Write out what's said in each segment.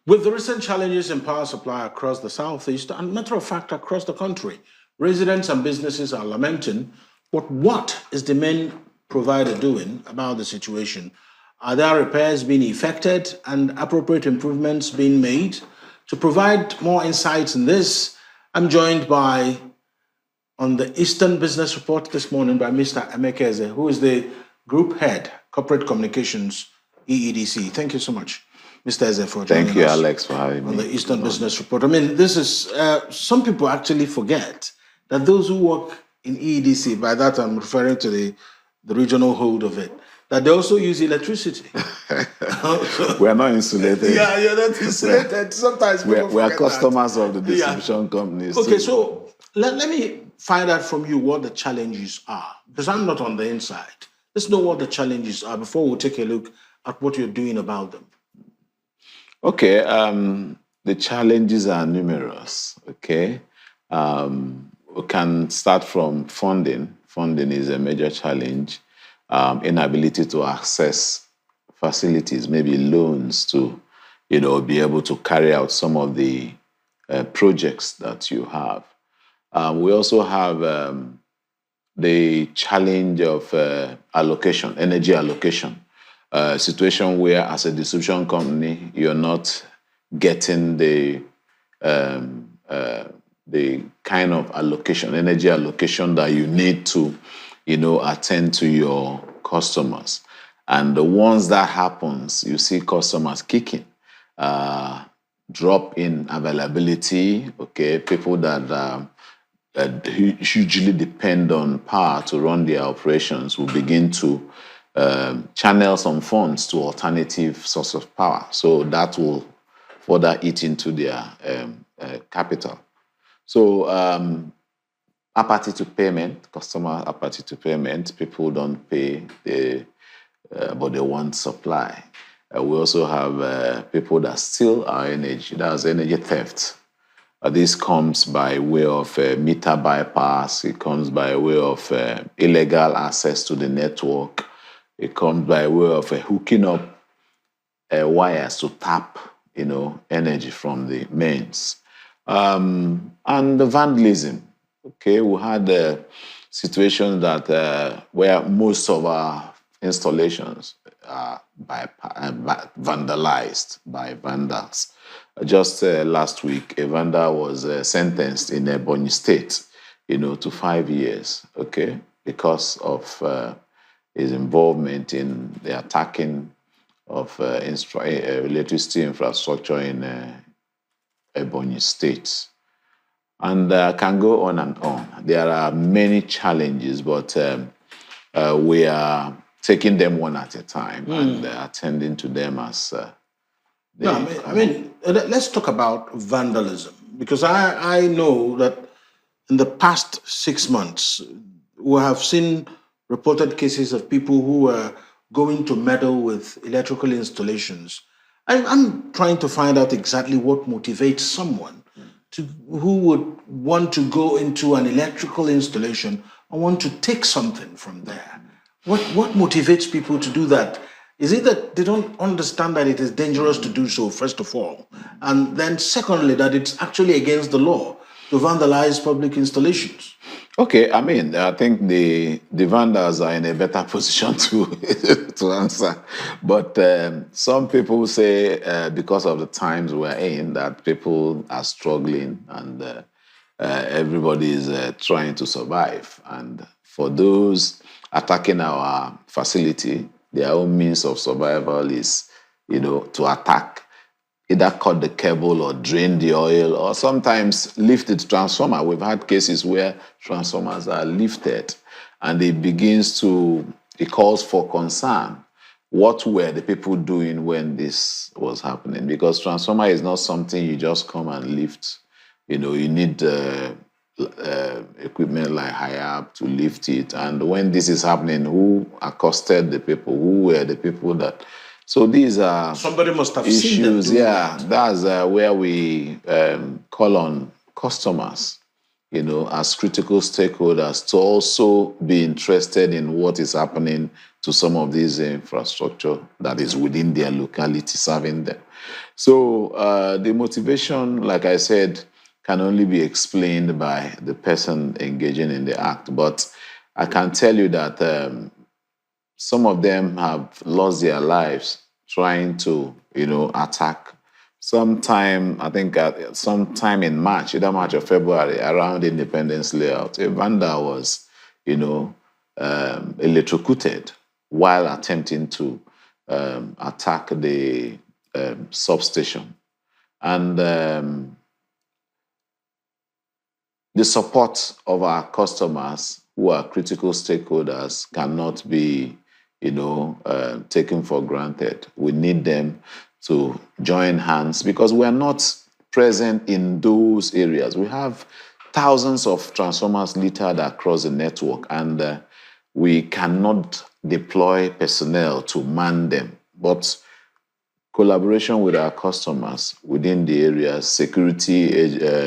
With the recent challenges in power supply across the Southeast, and matter of fact, across the country, residents and businesses are lamenting. But what is the main provider doing about the situation? Are there repairs being effected and appropriate improvements being made? To provide more insights in this, I'm joined by, on the Eastern Business Report this morning, by Mr. Emeka Eze, who is the Group Head, Corporate Communications, EEDC. Thank you so much, Mr. Eze, for Thank joining you, us Alex, for having on me. the Eastern Business Report. I mean, this is, some people actually forget that those who work in EEDC, by that I'm referring to the regional hold of it, that they also use electricity. We are not insulated. Yeah, you're not insulated. Sometimes people We are forget customers that. of the distribution companies. Okay, too. so let me find out from you what the challenges are, because I'm not on the inside. Let's know what the challenges are before we take a look at what you're doing about them. Okay, the challenges are numerous. Okay, we can start from funding. Funding is a major challenge. Inability to access facilities, maybe loans to, be able to carry out some of the projects that you have. We also have the challenge of allocation, energy allocation. Situation where, as a distribution company, you're not getting the kind of allocation, energy allocation that you need to, attend to your customers. And once that happens, you see customers kicking, drop in availability. Okay, people that hugely depend on power to run their operations will begin to channel some funds to alternative source of power. So that will further eat into their capital. So apathy to payment, customer apathy to payment, people don't pay, but they want supply. We also have people that steal our energy. That's energy theft. This comes by way of meter bypass. It comes by way of illegal access to the network. It comes by way of hooking up wires to tap, energy from the mains. And the vandalism. Okay, we had a situation that where most of our installations are vandalized by vandals. Just last week, a vandal was sentenced in Ebonyi State, to 5 years, okay, because of his involvement in the attacking of electricity infrastructure in Ebonyi State. And can go on and on. There are many challenges, but we are taking them one at a time and attending to them as let's talk about vandalism, because I know that in the past 6 months, we have seen reported cases of people who were going to meddle with electrical installations. I'm trying to find out exactly what motivates someone who would want to go into an electrical installation and want to take something from there. What motivates people to do that? Is it that they don't understand that it is dangerous to do so, first of all? And then secondly, that it's actually against the law to vandalize public installations? Okay, I think the vandals are in a better position to answer. But some people say because of the times we're in, that people are struggling and everybody is trying to survive. And for those attacking our facility, their own means of survival is, to attack, either cut the cable or drain the oil, or sometimes lift the transformer. We've had cases where transformers are lifted and it calls for concern. What were the people doing when this was happening? Because transformer is not something you just come and lift. You need equipment like high-up to lift it. And when this is happening, who accosted the people? Who were the people that... So these are somebody must have issues. Seen them that. That's where we call on customers, as critical stakeholders to also be interested in what is happening to some of these infrastructure that is within their locality serving them. So the motivation, like I said, can only be explained by the person engaging in the act. But I can tell you that some of them have lost their lives trying to, attack. Sometime, I think, sometime in March, either March or February, around Independence Layout, a vandal was, electrocuted while attempting to attack the substation. And the support of our customers who are critical stakeholders cannot be, taken for granted. We need them to join hands because we are not present in those areas. We have thousands of transformers littered across the network, and we cannot deploy personnel to man them. But collaboration with our customers within the areas, security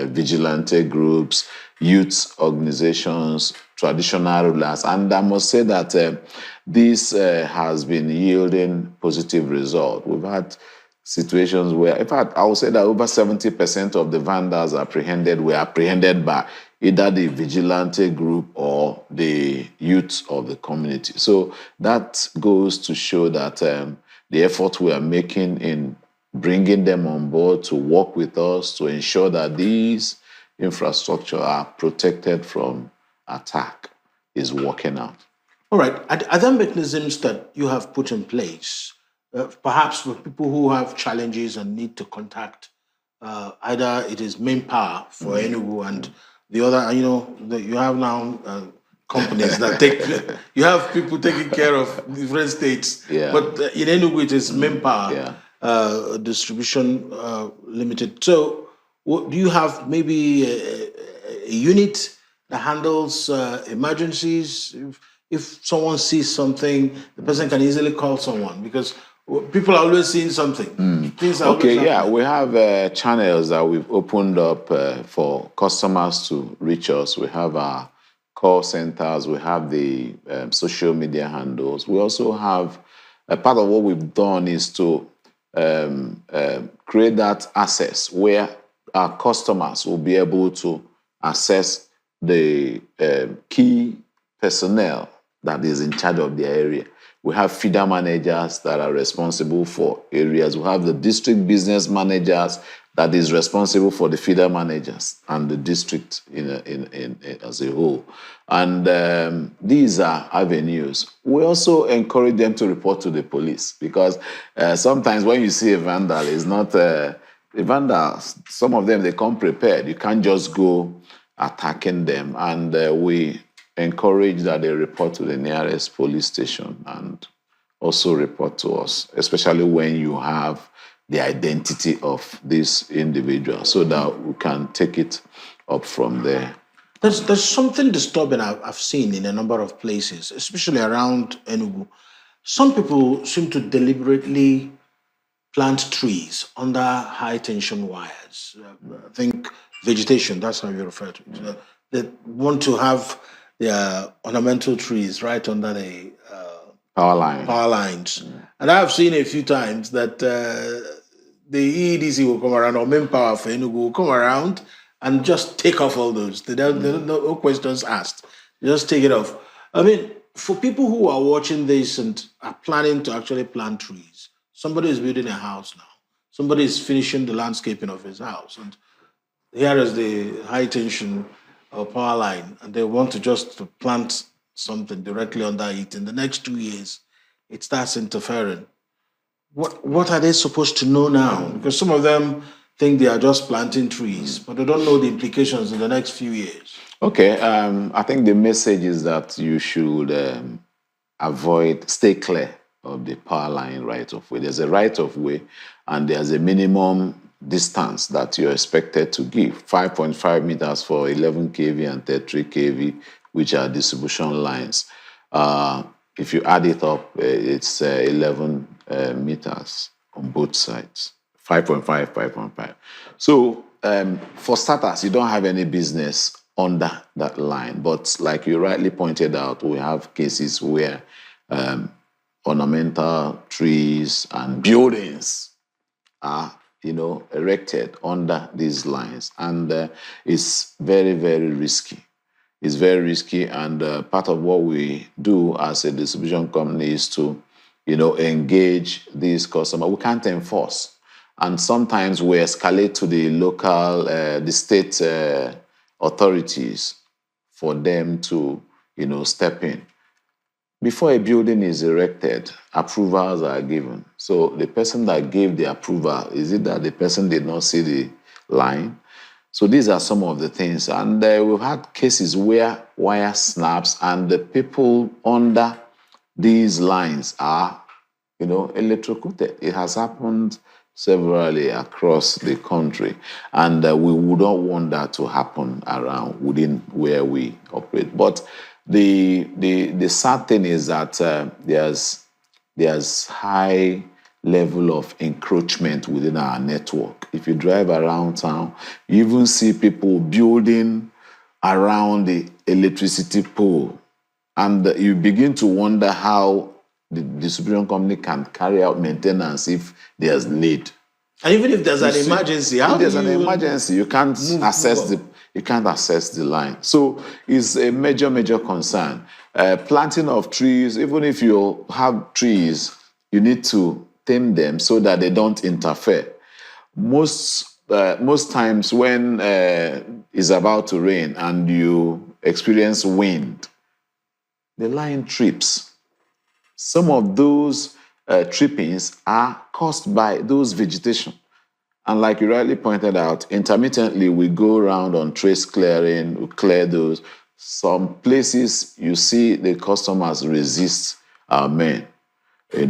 vigilante groups, youth organizations, traditional rulers. And I must say that this has been yielding positive results. We've had situations where, in fact, I would say that over 70% of the vandals apprehended were apprehended by either the vigilante group or the youth of the community. So that goes to show that the effort we are making in bringing them on board to work with us to ensure that these infrastructure are protected from attack is working out. All right. Are there mechanisms that you have put in place, perhaps for people who have challenges and need to contact either it is main power for Enugu and the other, you have now companies that you have people taking care of different states. Yeah. But in Enugu, it is main power distribution limited. So do you have maybe a unit that handles emergencies? If someone sees something, the person can easily call someone because people are always seeing something. Things are Okay, always yeah, we have channels that we've opened up for customers to reach us. We have our call centers, we have the social media handles. We also have a part of what we've done is to create that access where our customers will be able to access the key personnel that is in charge of their area. We have feeder managers that are responsible for areas. We have the district business managers that is responsible for the feeder managers and the district as a whole. And these are avenues. We also encourage them to report to the police because sometimes when you see a vandal, it's not a vandal. Some of them, they come prepared. You can't just go attacking them. And we encourage that they report to the nearest police station and also report to us, especially when you have the identity of this individual so that we can take it up from there. There's something disturbing I've seen in a number of places, especially around Enugu. Some people seem to deliberately plant trees under high tension wires. I think vegetation, that's how you refer to it. They want to have their ornamental trees right under the Power lines. And I've seen a few times that the EEDC will come around, or main power for Enugu will come around and just take off all those. They don't no questions asked. They just take it off. I mean, for people who are watching this and are planning to actually plant trees, somebody is building a house now. Somebody is finishing the landscaping of his house. And here is the high tension power line, and they want to just plant something directly under it. In the next 2 years, it starts interfering. What are they supposed to know now? Because some of them think they are just planting trees, but they don't know the implications in the next few years. Okay, I think the message is that you should stay clear of the power line right of way. There's a right of way, and there's a minimum distance that you're expected to give. 5.5 meters for 11 kV and 33 kV, which are distribution lines. If you add it up, it's 11 meters on both sides. 5.5, 5.5. So for starters, you don't have any business under that line. But like you rightly pointed out, we have cases where ornamental trees and buildings are erected under these lines, and it's very, very risky. It's very risky, and part of what we do as a distribution company is to, engage these customers. We can't enforce, and sometimes we escalate to the local, the state authorities for them to, step in. Before a building is erected, approvals are given. So the person that gave the approval, is it that the person did not see the line? So these are some of the things. And we've had cases where wire snaps and the people under these lines are, electrocuted. It has happened severally across the country. And we would not want that to happen around within where we operate. But the sad thing is that there's high level of encroachment within our network. If you drive around town, you even see people building around the electricity pole, and you begin to wonder how the distribution company can carry out maintenance if there's need. And even if there's an emergency, how if there's an emergency, you can't access the line. So it's a major, major concern. Planting of trees, even if you have trees, you need to tame them so that they don't interfere. Most times when it's about to rain and you experience wind, the line trips. Some of those trippings are caused by those vegetation. And like you rightly pointed out, intermittently we go around on trace clearing, we clear those. Some places you see the customers resist our men, they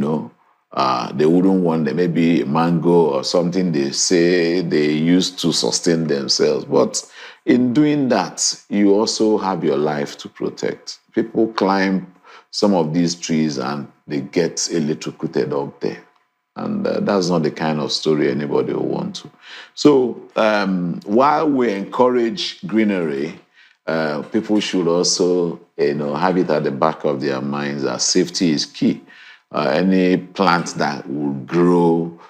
wouldn't want them, maybe mango or something they say they use to sustain themselves. But in doing that, you also have your life to protect. People climb some of these trees and they get electrocuted up there. And that's not the kind of story anybody will want to. So while we encourage greenery, people should also, have it at the back of their minds that safety is key. Any plant that will grow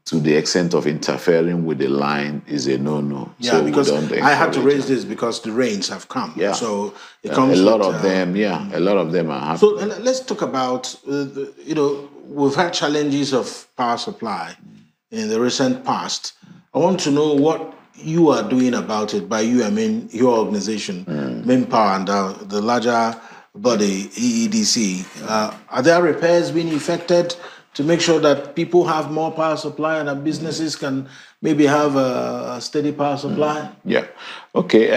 to the extent of interfering with the line is a no-no. Yeah, so because I had to raise this because the rains have come. Yeah. So it comes a lot of them are happening. So let's talk about, we've had challenges of power supply in the recent past. I want to know what you are doing about it. By you, I mean your organization, Manpower, and the larger body, Eedc. Are there repairs being effected to make sure that people have more power supply and that businesses can maybe have a steady power supply? Yeah. Okay.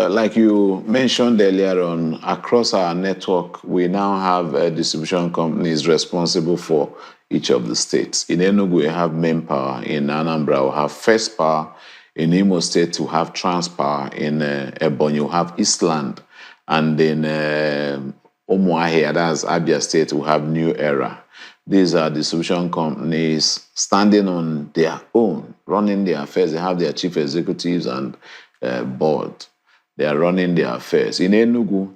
Like you mentioned earlier on, across our network, we now have distribution companies responsible for each of the states. In Enugu, we have Manpower. In Anambra, we have First Power. In Imo State, we have Transpower. In Ebonyi, we have Eastland. And in Umuahia, that's Abia State, we have New Era. These are distribution companies standing on their own, running their affairs. They have their chief executives and board. They are running their affairs. In Enugu,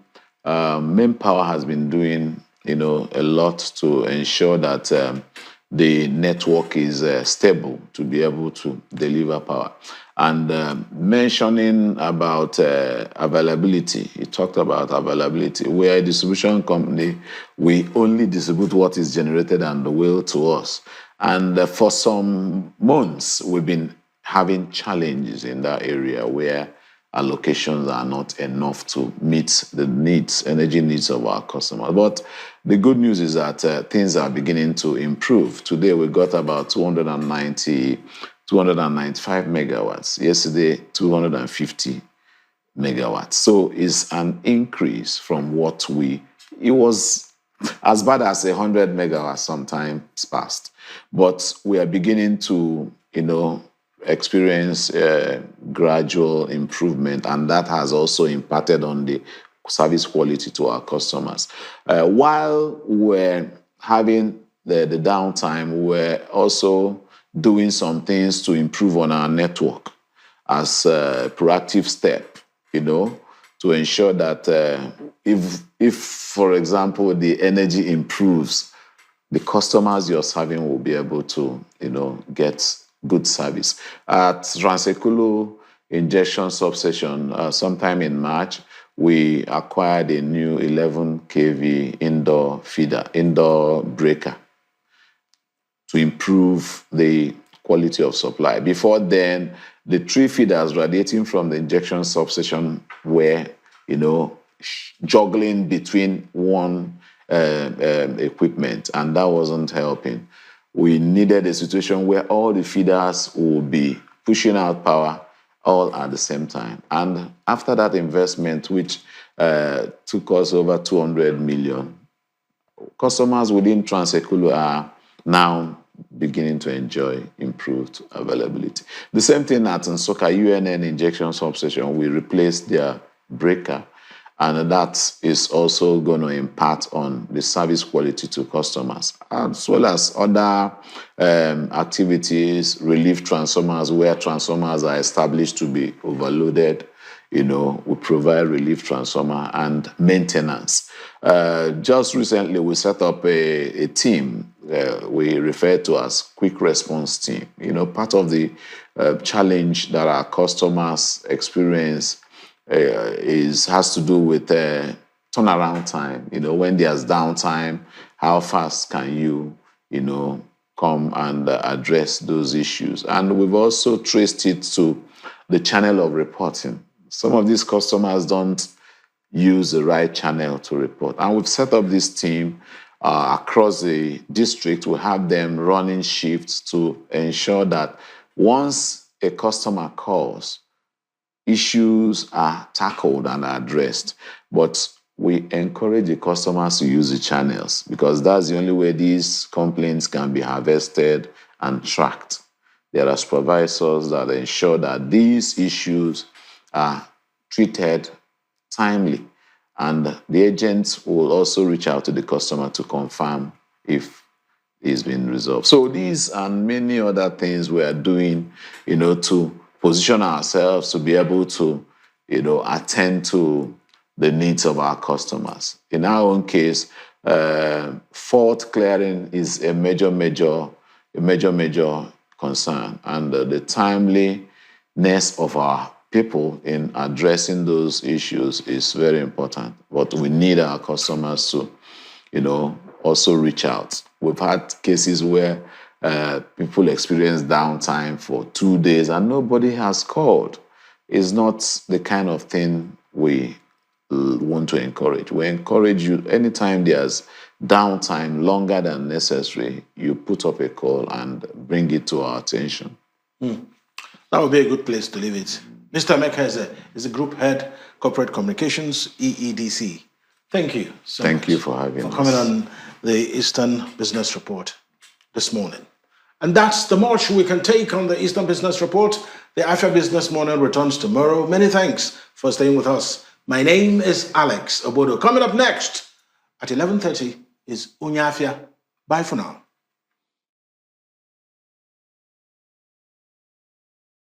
Manpower has been doing, a lot to ensure that the network is stable to be able to deliver power. And mentioning about availability, he talked about availability. We are a distribution company. We only distribute what is generated and will to us. And for some months, we've been having challenges in that area where allocations are not enough to meet the needs, energy needs of our customers. But the good news is that things are beginning to improve. Today, we got about 295 megawatts. Yesterday, 250 megawatts. So it's an increase from what it was as bad as 100 megawatts sometimes past. But we are beginning to, experience gradual improvement, and that has also impacted on the service quality to our customers. While we're having the downtime, we're also doing some things to improve on our network as a proactive step, to ensure that if, for example, the energy improves, the customers you're serving will be able to, get good service. At Transekulu injection substation, sometime in March, we acquired a new 11 kV indoor breaker to improve the quality of supply. Before then, the 3 feeders radiating from the injection substation were, juggling between one equipment, and that wasn't helping. We needed a situation where all the feeders would be pushing out power all at the same time. And after that investment, which took us over 200 million, customers within Transekulu are now beginning to enjoy improved availability. The same thing at Nsoka UNN injection substation. We replaced their breaker, and that is also going to impact on the service quality to customers, as well as other activities, relief transformers, where transformers are established to be overloaded. We provide relief transformer and maintenance. Just recently, we set up a team we refer to as quick response team. Part of the challenge that our customers experience has to do with turnaround time. When there's downtime, how fast can you, come and address those issues? And we've also traced it to the channel of reporting. Some of these customers don't use the right channel to report. And we've set up this team across the district. We have them running shifts to ensure that once a customer calls, issues are tackled and addressed. But we encourage the customers to use the channels, because that's the only way these complaints can be harvested and tracked. There are supervisors that ensure that these issues are treated timely, and the agents will also reach out to the customer to confirm if it's been resolved. So these and many other things we are doing, to position ourselves to be able to, attend to the needs of our customers. In our own case, fault clearing is a major concern, and the timeliness of our people in addressing those issues is very important. But we need our customers to, also reach out. We've had cases where people experience downtime for 2 days and nobody has called. It's not the kind of thing we want to encourage. We encourage you, anytime there's downtime longer than necessary, you put up a call and bring it to our attention. That would be a good place to leave it. Mr. Emeka Eze is the Group Head, Corporate Communications, EEDC. Thank you so much. Thank you for having us. For coming on the Eastern Business Report this morning. And that's the much we can take on the Eastern Business Report. The Afia Business Morning returns tomorrow. Many thanks for staying with us. My name is Alex Obodo. Coming up next at 11:30 is Unyafia. Bye for now.